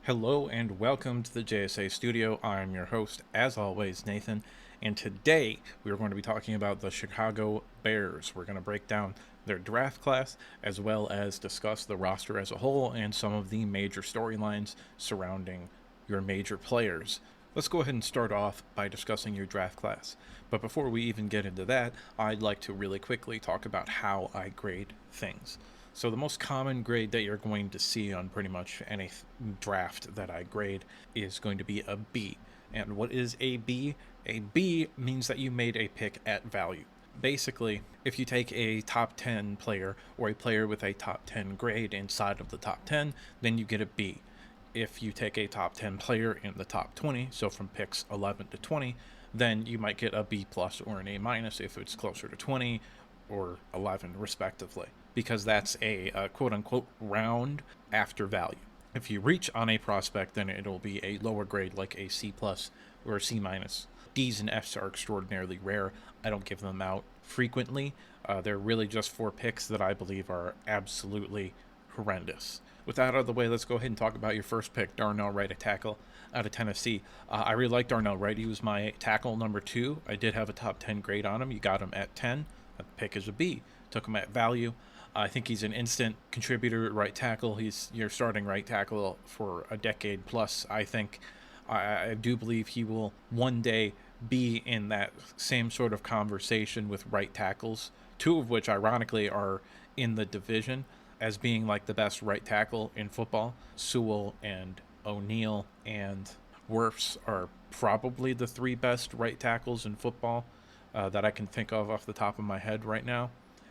Hello and welcome to the JSA studio. I'm your host, as always, Nathan, and today we are going to be talking about the Chicago Bears. We're going to break down their draft class as well as discuss the roster as a whole and some of the major storylines surrounding your major players. Let's go ahead and start off by discussing your draft class. But before we even get into that, I'd like to really quickly talk about how I grade things. So the most common grade that you're going to see on pretty much any draft that I grade is going to be a B. And what is a B? A B means that you made a pick at value. Basically, if you take a top 10 player or a player with a top 10 grade inside of the top 10, then you get a B. If you take a top 10 player in the top 20, so from picks 11 to 20, then you might get a B plus or an A minus if it's closer to 20 or 11 respectively, because that's a quote unquote round after value. If you reach on a prospect, then it'll be a lower grade like a C plus or a C minus. D's and F's are extraordinarily rare. I don't give them out frequently. They're really just for picks that I believe are absolutely horrendous. With that out of the way, let's go ahead and talk about your first pick, Darnell Wright, a tackle out of Tennessee. I really like Darnell Wright. He was my tackle number 2. I did have a top 10 grade on him. You got him at 10. The pick is a B. Took him at value. I think he's an instant contributor at right tackle. He's your starting right tackle for a decade plus. I think I do believe he will one day be in that same sort of conversation with right tackles, two of which ironically are in the division as being like the best right tackle in football. Sewell and O'Neal and Wirfs are probably the 3 best right tackles in football that I can think of off the top of my head right now.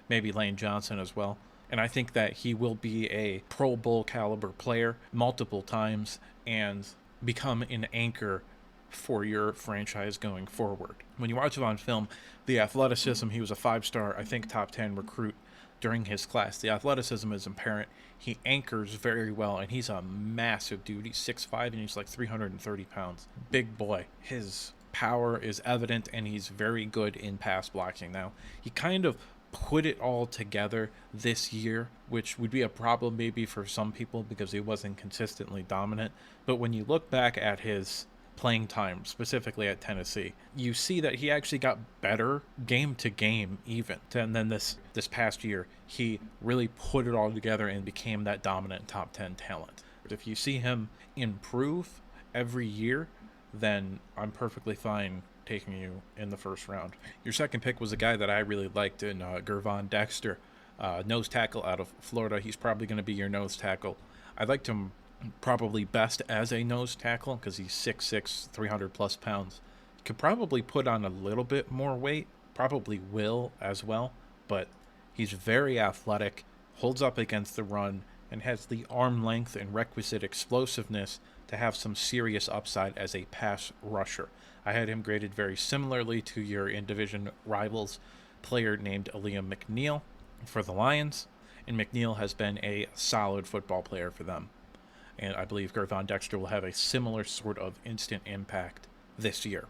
Maybe Lane Johnson as well. And I think that he will be a Pro Bowl caliber player multiple times and become an anchor for your franchise going forward. When you watch him on film, the athleticism, he was a 5-star, I think top 10 recruit during his class. The athleticism is apparent. He anchors very well, and he's a massive dude. He's 6'5", and he's like 330 pounds. Big boy. His power is evident, and he's very good in pass blocking. Now, he kind of put it all together this year, which would be a problem maybe for some people because he wasn't consistently dominant. But when you look back at his playing time, specifically at Tennessee, you see that he actually got better game to game even. And then this past year, he really put it all together and became that dominant top 10 talent. If you see him improve every year, then I'm perfectly fine taking you in the first round. Your second pick was a guy that I really liked in Gervon Dexter, nose tackle out of Florida. He's probably going to be your nose tackle. I liked him probably best as a nose tackle because he's 6'6", 300 plus pounds. Could probably put on a little bit more weight, probably will as well, but he's very athletic, holds up against the run, and has the arm length and requisite explosiveness to have some serious upside as a pass rusher. I had him graded very similarly to your in-division rivals player named Liam McNeil for the Lions, and McNeil has been a solid football player for them. And I believe Gervon Dexter will have a similar sort of instant impact this year.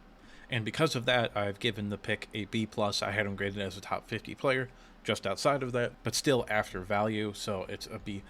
And because of that, I've given the pick a B+. I had him graded as a top 50 player, just outside of that, but still after value, so it's a B+.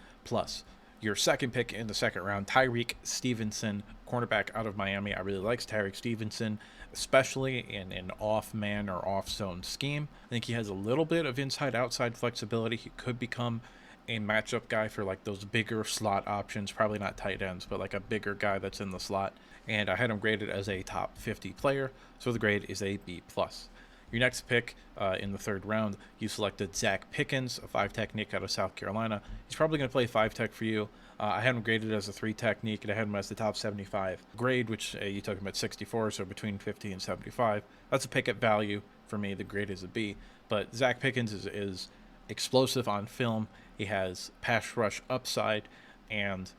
Your second pick in the second round, Tyreek Stevenson, cornerback out of Miami. I really like Tyreek Stevenson, especially in an off-man or off-zone scheme. I think he has a little bit of inside-outside flexibility. He could become a matchup guy for like those bigger slot options, probably not tight ends, but like a bigger guy that's in the slot. And I had him graded as a top 50 player, so the grade is a B+. Your next pick in the third round, you selected Zach Pickens, a 5 technique out of South Carolina. He's probably going to play 5 tech for you. I had him graded as a 3 technique, and I had him as the top 75 grade, which you took him at 64, so between 50 and 75. That's a pick at value for me. The grade is a B. But Zach Pickens is explosive on film. He has pass rush upside, and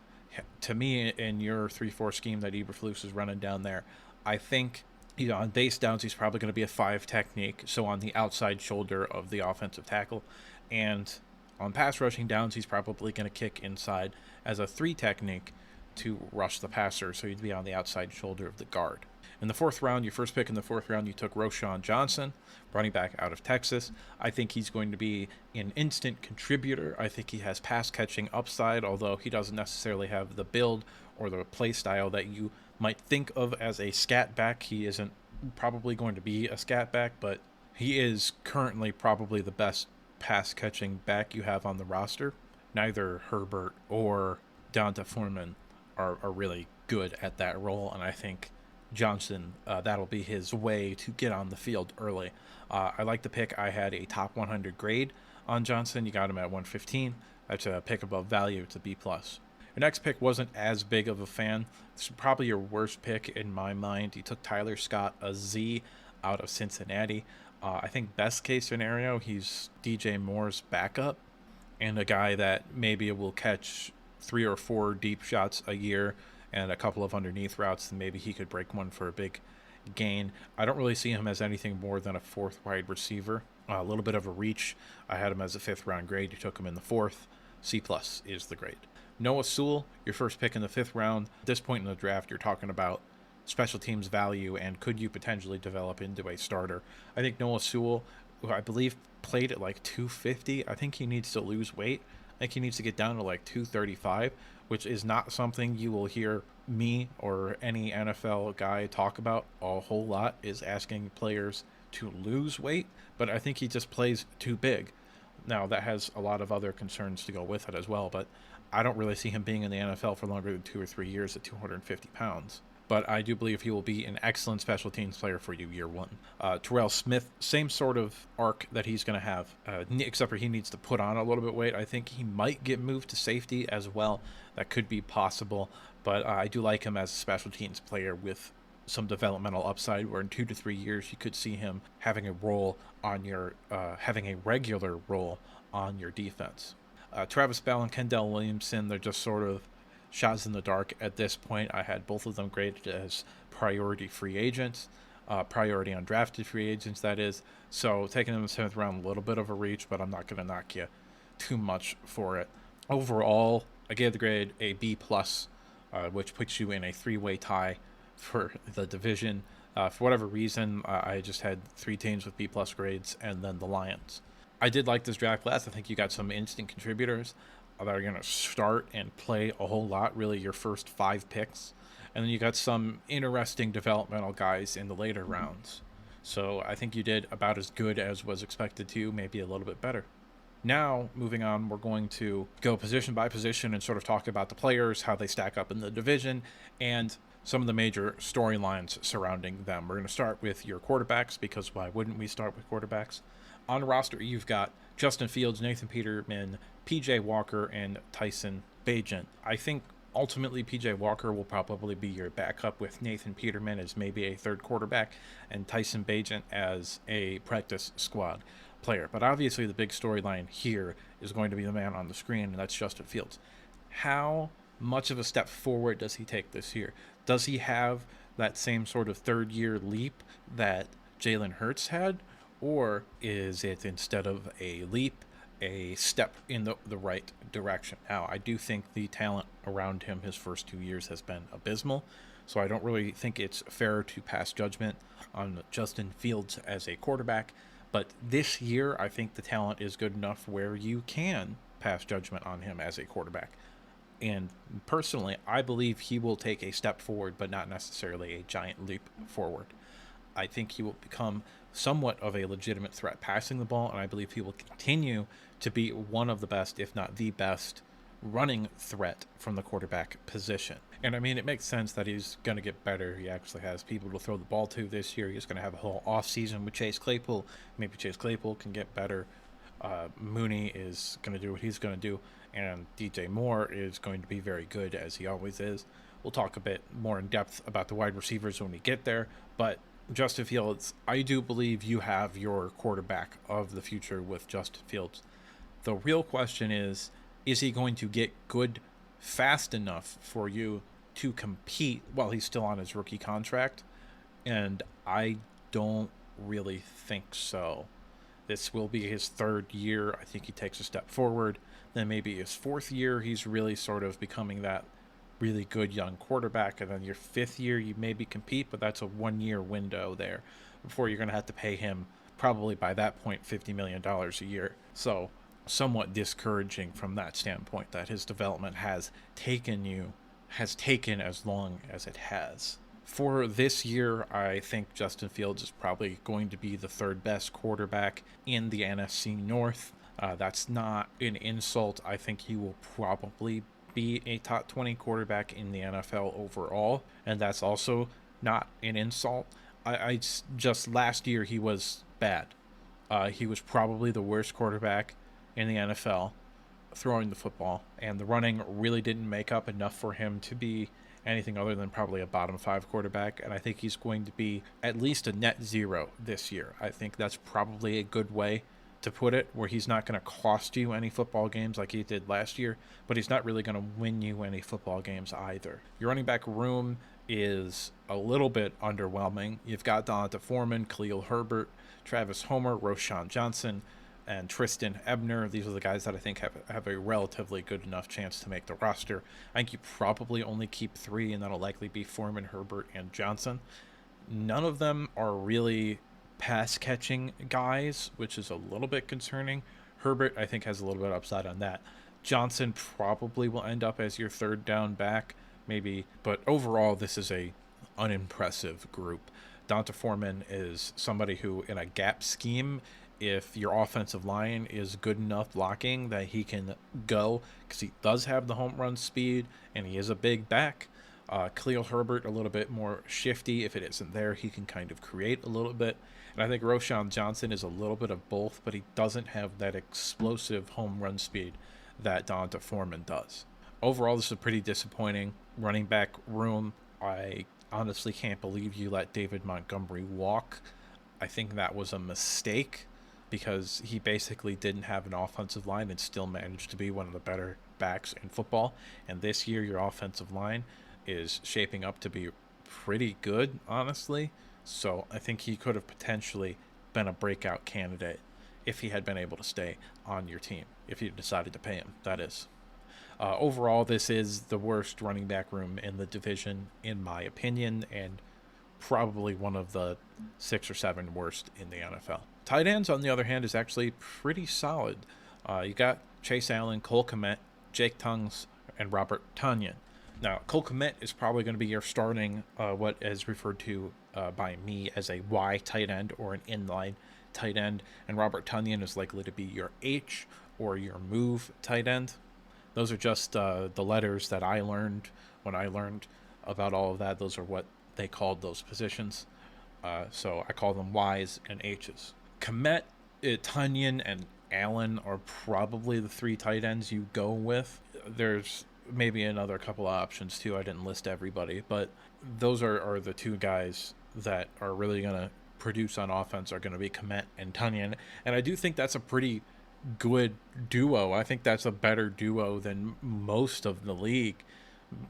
to me, in your 3-4 scheme that Eberflus is running down there, I think on base downs, he's probably going to be a 5 technique, so on the outside shoulder of the offensive tackle. And on pass rushing downs, he's probably going to kick inside as a 3 technique to rush the passer, so he'd be on the outside shoulder of the guard. In the fourth round, your first pick in the fourth round, you took Roschon Johnson, running back out of Texas. I think he's going to be an instant contributor. I think he has pass catching upside, although he doesn't necessarily have the build or the play style that you might think of as a scat back. He isn't probably going to be a scat back, but he is currently probably the best pass catching back you have on the roster. Neither Herbert or Donta Foreman are really good at that role, and I think Johnson, that'll be his way to get on the field early. I like the pick. I had a top 100 grade on Johnson. You got him at 115. That's a pick above value. It's a B+. Your next pick wasn't as big of a fan. This is probably your worst pick in my mind. You took Tyler Scott, a Z, out of Cincinnati. I think best case scenario, he's DJ Moore's backup and a guy that maybe will catch 3 or 4 deep shots a year and a couple of underneath routes, and maybe he could break one for a big gain. I don't really see him as anything more than a 4th wide receiver. A little bit of a reach. I had him as a 5th round grade. You took him in the 4th. C+ is the grade. Noah Sewell, your first pick in the 5th round. At this point in the draft, you're talking about special teams value and could you potentially develop into a starter. I think Noah Sewell, who I believe played at like 250, I think he needs to lose weight. I think he needs to get down to like 235, which is not something you will hear me or any NFL guy talk about a whole lot, is asking players to lose weight, but I think he just plays too big. Now, that has a lot of other concerns to go with it as well, but I don't really see him being in the NFL for longer than 2 or 3 years at 250 pounds. But I do believe he will be an excellent special teams player for you year one. Terrell Smith, same sort of arc that he's going to have, except for he needs to put on a little bit of weight. I think he might get moved to safety as well. That could be possible, but I do like him as a special teams player with some developmental upside, where in 2 to 3 years you could see him having a role on your, having a regular role on your defense. Travis Bell and Kendall Williamson, they're just sort of shots in the dark at this point. I had both of them graded as priority free agents, priority undrafted free agents, that is. So taking them in the 7th round, a little bit of a reach, but I'm not going to knock you too much for it. Overall, I gave the grade a B+, which puts you in a 3-way tie for the division. For whatever reason, I just had 3 teams with B+ grades, and then the Lions. I did like this draft class. I think you got some instant contributors that are going to start and play a whole lot, really your first 5 picks. And then you got some interesting developmental guys in the later rounds. So I think you did about as good as was expected to, maybe a little bit better. Now, moving on, we're going to go position by position and sort of talk about the players, how they stack up in the division, and some of the major storylines surrounding them. We're going to start with your quarterbacks, because why wouldn't we start with quarterbacks? On the roster, you've got Justin Fields, Nathan Peterman, P.J. Walker, and Tyson Bagent. I think ultimately P.J. Walker will probably be your backup, with Nathan Peterman as maybe a 3rd quarterback and Tyson Bagent as a practice squad player. But obviously the big storyline here is going to be the man on the screen, and that's Justin Fields. How much of a step forward does he take this year? Does he have that same sort of 3rd-year leap that Jalen Hurts had? Or is it, instead of a leap, a step in the right direction? Now, I do think the talent around him his first 2 years has been abysmal, so I don't really think it's fair to pass judgment on Justin Fields as a quarterback. But this year, I think the talent is good enough where you can pass judgment on him as a quarterback. And personally, I believe he will take a step forward, but not necessarily a giant leap forward. I think he will become somewhat of a legitimate threat passing the ball, and I believe he will continue to be one of the best, if not the best, running threat from the quarterback position. And I mean, it makes sense that he's going to get better. He actually has people to throw the ball to this year. He's going to have a whole offseason with Chase Claypool. Maybe Chase Claypool can get better. Mooney is going to do what he's going to do, and DJ Moore is going to be very good, as he always is. We'll talk a bit more in depth about the wide receivers when we get there, but Justin Fields, I do believe you have your quarterback of the future with Justin Fields. The real question is he going to get good fast enough for you to compete while he's still on his rookie contract? And I don't really think so. This will be his 3rd year. I think he takes a step forward. Then maybe his 4th year, he's really sort of becoming that really good young quarterback. And then your 5th year, you maybe compete, but that's a 1-year window there before you're going to have to pay him, probably by that point, $50 million a year. So somewhat discouraging from that standpoint, that his development has taken you has taken as long as it has. For this year, I think Justin Fields is probably going to be the third best quarterback in the NFC North. That's not an insult. I think he will probably be a top 20 quarterback in the NFL overall, and that's also not an insult. I just last year he was bad. He was probably the worst quarterback in the NFL throwing the football, and the running really didn't make up enough for him to be anything other than probably a bottom five quarterback. And I think he's going to be at least a net zero this year. I think that's probably a good way to put it, where he's not going to cost you any football games like he did last year, but he's not really going to win you any football games either. Your running back room is a little bit underwhelming. You've got Donta Foreman, Khalil Herbert, Travis Homer, Roshan Johnson, and Tristan Ebner. These are the guys that I think have a relatively good enough chance to make the roster. I think you probably only keep three, and that'll likely be Foreman, Herbert, and Johnson. None of them are really pass catching guys, which is a little bit concerning. Herbert, I think, has a little bit upside on that. Johnson probably will end up as your third down back, maybe, but overall, this is a unimpressive group. Donta Foreman is somebody who, in a gap scheme, if your offensive line is good enough blocking, that he can go, because he does have the home run speed and he is a big back. Khalil Herbert, a little bit more shifty. If it isn't there, he can kind of create a little bit. And I think Roshan Johnson is a little bit of both, but he doesn't have that explosive home run speed that Donta Foreman does. Overall, this is a pretty disappointing running back room. I honestly can't believe you let David Montgomery walk. I think that was a mistake, because he basically didn't have an offensive line and still managed to be one of the better backs in football. And this year, your offensive line is shaping up to be pretty good, honestly. So I think he could have potentially been a breakout candidate if he had been able to stay on your team, if you decided to pay him, that is. Overall, this is the worst running back room in the division, in my opinion, and probably one of the 6 or 7 worst in the NFL. Tight ends, on the other hand, is actually pretty solid. You got Chase Allen, Cole Kmet, Jake Tongues, and Robert Tonyan. Now, Cole Kmet is probably going to be your starting, what is referred to by me as a Y tight end or an inline tight end, and Robert Tonyan is likely to be your H or your move tight end. Those are just the letters that I learned when I learned about all of that. Those are what they called those positions. So I call them Ys and H's. Kmet, Tonyan, and Allen are probably the 3 tight ends you go with. There's maybe another couple of options too. I didn't list everybody, but those are the 2 guys that are really going to produce on offense, are going to be Kmet and Tonyan. And I do think that's a pretty good duo. I think that's a better duo than most of the league,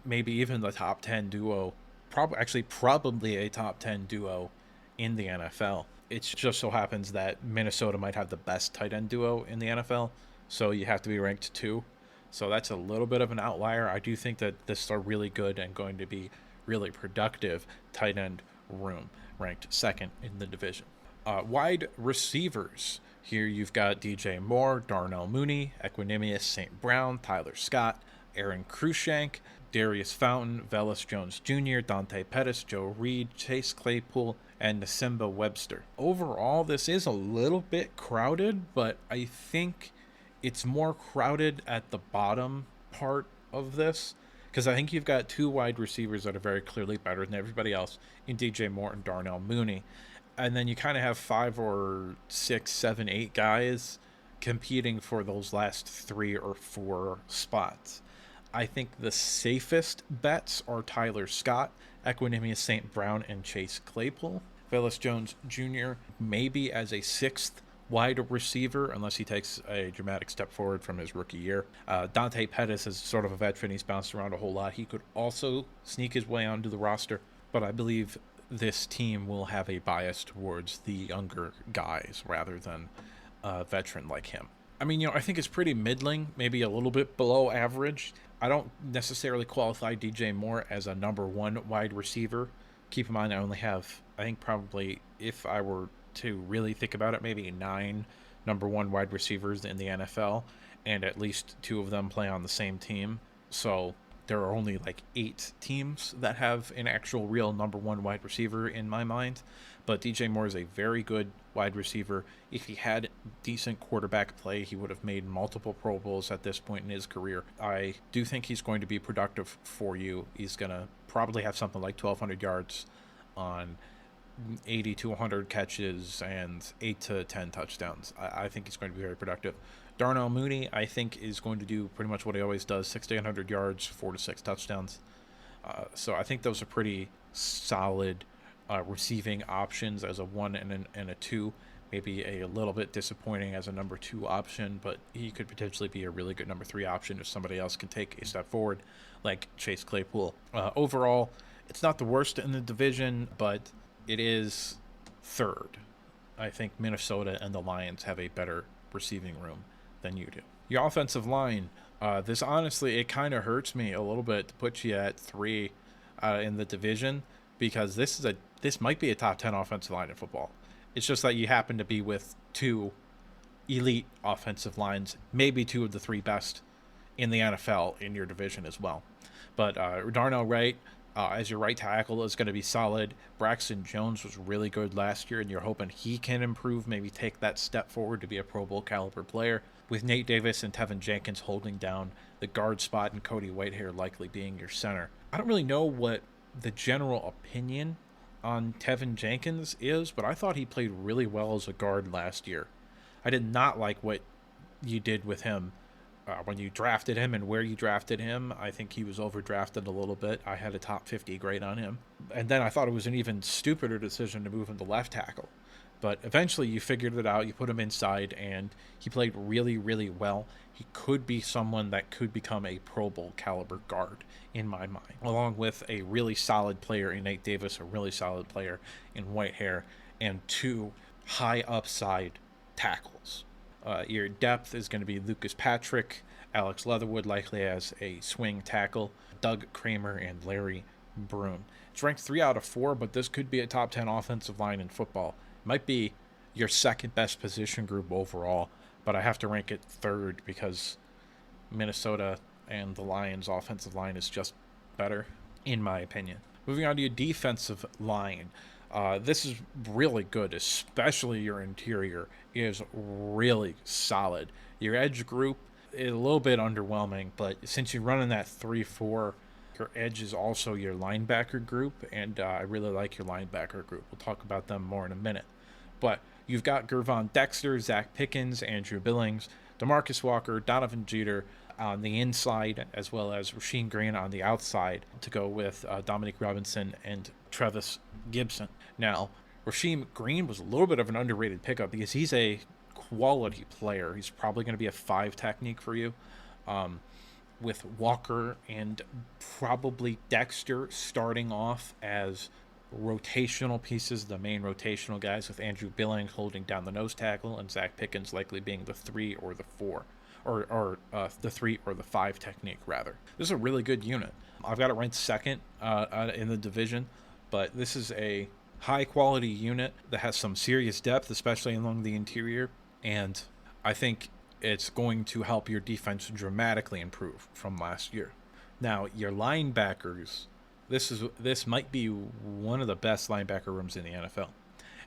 maybe even the top 10 duo, probably a top 10 duo in the NFL. It just so happens that Minnesota might have the best tight end duo in the NFL, so you have to be ranked 2. So that's a little bit of an outlier. I do think that this is a really good and going to be really productive tight end room, ranked 2nd in the division. Wide receivers. Here you've got DJ Moore, Darnell Mooney, Equanimous St. Brown, Tyler Scott, Aaron Cruikshank, Darius Fountain, Velus Jones Jr., Dante Pettis, Joe Reed, Chase Claypool, and Nasimba Webster. Overall, this is a little bit crowded, but I think it's more crowded at the bottom part of this, because I think you've got 2 wide receivers that are very clearly better than everybody else in DJ Moore and Darnell Mooney. And then you kind of have 5 or 6, 7, 8 guys competing for those last 3 or 4 spots. I think the safest bets are Tyler Scott, Equanimous St. Brown, and Chase Claypool. Velus Jones Jr. maybe as a 6th wide receiver, unless he takes a dramatic step forward from his rookie year. Dante Pettis is sort of a veteran. He's bounced around a whole lot. He could also sneak his way onto the roster, but I believe this team will have a bias towards the younger guys rather than a veteran like him. I mean, I think it's pretty middling, maybe a little bit below average. I don't necessarily qualify DJ Moore as a number 1 wide receiver. Keep in mind, I only have, I think probably, if I were to really think about it, maybe 9 number 1 wide receivers in the NFL, and at least 2 of them play on the same team. So there are only like 8 teams that have an actual real number one wide receiver in my mind. But DJ Moore is a very good wide receiver. If he had decent quarterback play, he would have made multiple Pro Bowls at this point in his career. I do think he's going to be productive for you. He's going to probably have something like 1,200 yards on 80 to 100 catches and 8 to 10 touchdowns. I think he's going to be very productive. Darnell Mooney, I think, is going to do pretty much what he always does, 6 to 800 yards, 4 to 6 touchdowns. So I think those are pretty solid receiving options as a 1 and a 2. Maybe a little bit disappointing as a number 2 option, but he could potentially be a really good number 3 option if somebody else can take a step forward, like Chase Claypool. Overall, it's not the worst in the division, but it is third. I think Minnesota and the Lions have a better receiving room than you do. Your offensive line, this honestly, it kind of hurts me a little bit to put you at 3 in the division, because this might be a top 10 offensive line in football. It's just that you happen to be with 2 elite offensive lines, maybe 2 of the 3 best in the NFL in your division as well. But Darnell Wright, as your right tackle, is going to be solid. Braxton Jones was really good last year, and you're hoping he can improve, maybe take that step forward to be a Pro Bowl caliber player, with Nate Davis and Tevin Jenkins holding down the guard spot and Cody Whitehair likely being your center. I don't really know what the general opinion on Tevin Jenkins is, but I thought he played really well as a guard last year. I did not like what you did with him when you drafted him and where you drafted him. I think he was overdrafted a little bit. I had a top 50 grade on him. And then I thought it was an even stupider decision to move him to left tackle. But eventually you figured it out. You put him inside, and he played really, really well. He could be someone that could become a Pro Bowl caliber guard in my mind, along with a really solid player in Nate Davis, a really solid player in Whitehair, and 2 high upside tackles. Your depth is going to be Lucas Patrick, Alex Leatherwood likely as a swing tackle, Doug Kramer, and Larry Broom. It's ranked 3 out of 4, but this could be a top 10 offensive line in football. It might be your second best position group overall, but I have to rank it 3rd because Minnesota and the Lions' offensive line is just better, in my opinion. Moving on to your defensive line. This is really good, especially your interior is really solid. Your edge group is a little bit underwhelming, but since you're running that 3-4, your edge is also your linebacker group, and I really like your linebacker group. We'll talk about them more in a minute. But you've got Gervon Dexter, Zach Pickens, Andrew Billings, DeMarcus Walker, Donovan Jeter on the inside, as well as Rasheem Green on the outside to go with Dominic Robinson and Trevis Gibson. Now, Rasheem Green was a little bit of an underrated pickup because he's a quality player. He's probably going to be a 5 technique for you, with Walker and probably Dexter starting off as rotational pieces, the main rotational guys, with Andrew Billings holding down the nose tackle and Zach Pickens likely being the 3 or the 4. Or the 3 or the 5 technique, rather. This is a really good unit. I've got it ranked 2nd in the division, but this is a high-quality unit that has some serious depth, especially along the interior, and I think it's going to help your defense dramatically improve from last year. Now, your linebackers, this might be one of the best linebacker rooms in the NFL,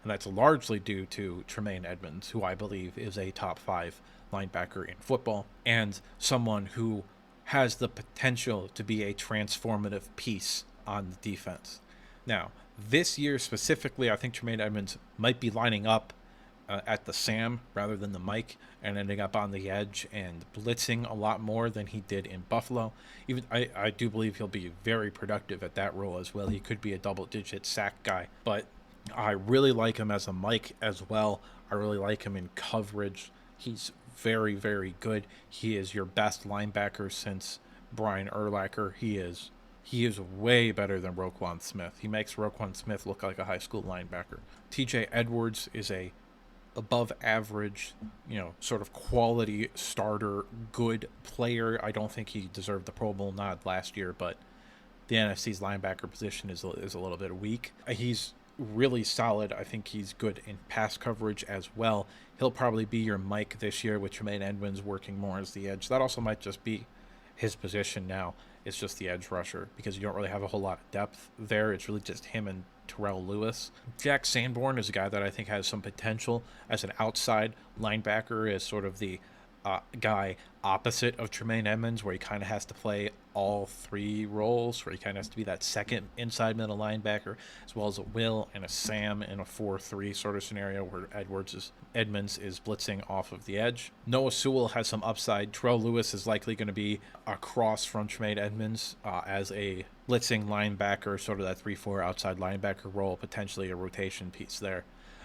and that's largely due to Tremaine Edmonds, who I believe is a top 5 linebacker in football, and someone who has the potential to be a transformative piece on the defense. Now, this year specifically, I think Tremaine Edmonds might be lining up at the Sam rather than the Mike, and ending up on the edge and blitzing a lot more than he did in Buffalo. Even I do believe he'll be very productive at that role as well. He could be a double-digit sack guy, but I really like him as a Mike as well. I really like him in coverage. He's very, very good. He is your best linebacker since Brian Urlacher. He is way better than Roquan Smith. He makes Roquan Smith look like a high school linebacker. TJ Edwards is a above average, sort of quality starter, good player. I don't think he deserved the Pro Bowl nod last year, but the NFC's linebacker position is a little bit weak. He's really solid. I think he's good in pass coverage as well. He'll probably be your Mike this year with Tremaine Edmonds working more as the edge. That also might just be his position now is just the edge rusher because you don't really have a whole lot of depth there. It's really just him and Terrell Lewis. Jack Sanborn is a guy that I think has some potential as an outside linebacker, as sort of the guy opposite of Tremaine Edmonds, where he kind of has to play all three roles, where he kind of has to be that second inside middle linebacker, as well as a Will and a Sam in a 4-3 sort of scenario where Edmonds is blitzing off of the edge. Noah Sewell has some upside. Terrell Lewis is likely going to be across from Tremaine Edmonds as a blitzing linebacker, sort of that 3-4 outside linebacker role, potentially a rotation piece there.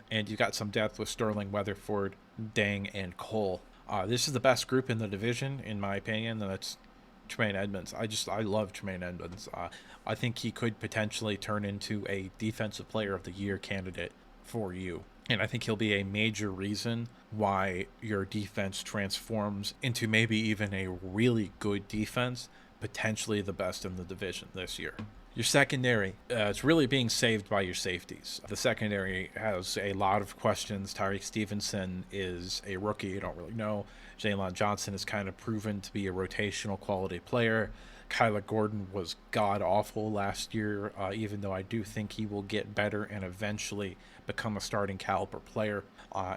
And you've got some depth with Sterling, Weatherford, Dang, and Cole. This is the best group in the division, in my opinion, and that's Tremaine Edmonds. I love Tremaine Edmonds. I think he could potentially turn into a Defensive Player of the Year candidate for you. And I think he'll be a major reason why your defense transforms into maybe even a really good defense, potentially the best in the division this year. Your secondary, it's really being saved by your safeties. The secondary has a lot of questions. Tyreek Stevenson is a rookie. You don't really know. Jalen Johnson is kind of proven to be a rotational quality player. Kyler Gordon was god-awful last year, even though I do think he will get better and eventually become a starting caliber player.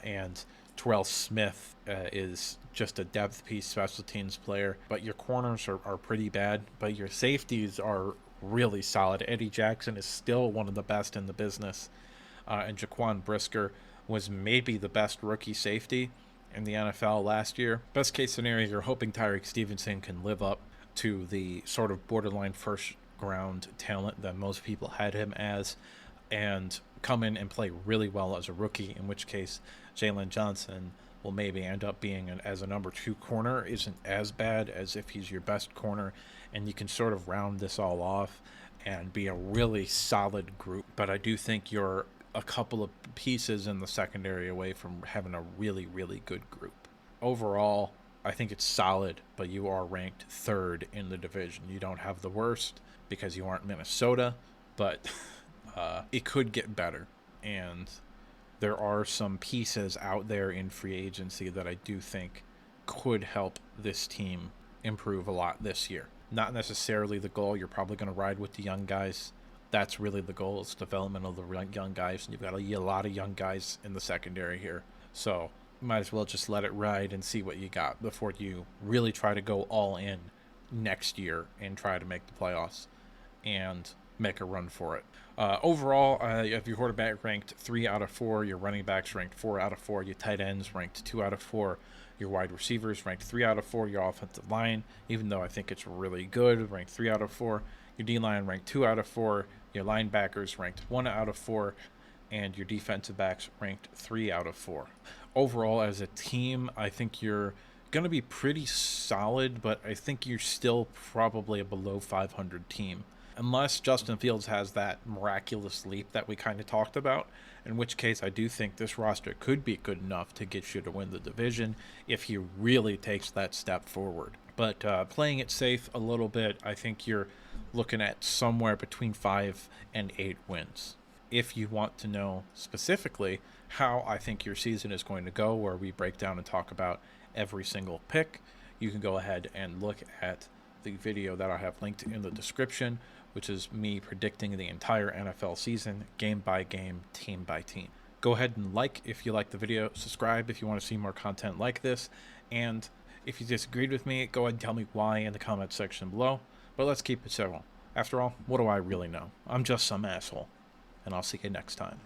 And Terrell Smith is just a depth piece, special teams player. But your corners are pretty bad, but your safeties are really solid. Eddie Jackson is still one of the best in the business, and Jaquan Brisker was maybe the best rookie safety in the NFL last year. Best case scenario, you're hoping Tyreek Stevenson can live up to the sort of borderline first round talent that most people had him as, and come in and play really well as a rookie, in which case Jalen Johnson will maybe end up being as a number 2 corner. Isn't as bad as if he's your best corner, and you can sort of round this all off and be a really solid group. But I do think you're a couple of pieces in the secondary away from having a really, really good group. Overall, I think it's solid, but you are ranked 3rd in the division. You don't have the worst because you aren't Minnesota, but it could get better. And there are some pieces out there in free agency that I do think could help this team improve a lot this year. Not necessarily the goal. You're probably going to ride with the young guys. That's really the goal. It's development of the young guys. And you've got a lot of young guys in the secondary here. So you might as well just let it ride and see what you got before you really try to go all in next year and try to make the playoffs and make a run for it. Overall, you have your quarterback ranked 3 out of 4, your running backs ranked 4 out of 4, your tight ends ranked 2 out of 4, your wide receivers ranked 3 out of 4, your offensive line, even though I think it's really good, ranked 3 out of 4, your D-line ranked 2 out of 4, your linebackers ranked 1 out of 4, and your defensive backs ranked 3 out of 4. Overall, as a team, I think you're going to be pretty solid, but I think you're still probably a below 500 team. Unless Justin Fields has that miraculous leap that we kind of talked about, in which case I do think this roster could be good enough to get you to win the division if he really takes that step forward. But playing it safe a little bit, I think you're looking at somewhere between 5 and 8 wins. If you want to know specifically how I think your season is going to go, where we break down and talk about every single pick, you can go ahead and look at the video that I have linked in the description, which is me predicting the entire NFL season, game by game, team by team. Go ahead and like if you like the video, subscribe if you want to see more content like this, and if you disagreed with me, go ahead and tell me why in the comment section below, but let's keep it civil. After all, what do I really know? I'm just some asshole, and I'll see you next time.